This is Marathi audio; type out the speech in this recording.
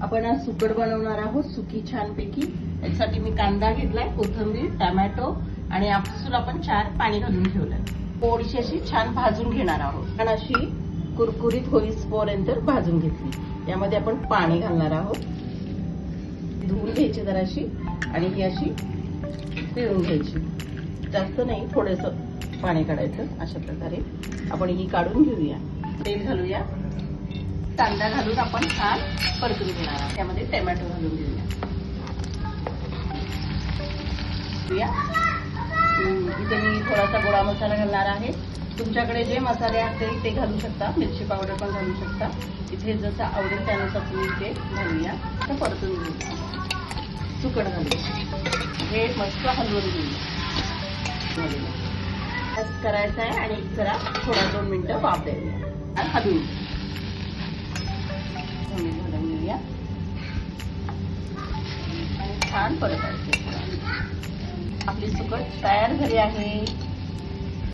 आपण आज सुकट बनवणार आहोत, सुकी छानपैकी। यासाठी मी कांदा घेतलाय, कोथिंबीर, टोमॅटो आणि आपसूल आपण 4 पाणी घालून ठेवलंय। थोडीशी अशी छान भाजून घेणार आहोत आणि अशी कुरकुरीत होईपर्यंत भाजून घेतली। यामध्ये आपण पाणी घालणार आहोत, धुवून घ्यायची जराशी आणि ही अशी पिळून घ्यायची, जास्त नाही, थोडंसं पाणी काढायचं। अशा प्रकारे आपण ही काढून घेऊया। तेल घालूया, कांदा घालून आपण छान परतून घेणार आहोत। त्यामध्ये टोमॅटो घालून घेऊया। इथे मी थोडासा गोडा मसाला घालणार आहे। तुमच्याकडे जे मसाले असतील ते घालू शकता, मिरची पावडर पण घालू शकता। इथे जसं आवडेल त्यानुसार तुम्ही ते घालूया। तर परतून घेऊया, सुकट घालूया, हे मस्त हलवून घेऊया। करायचं आहे आणि जरा थोडा 2 मिनिटं वाफ द्यायला आणि हलवून घेऊया आणि छान परतायचं। आपली सुकट तयार झाली आहे।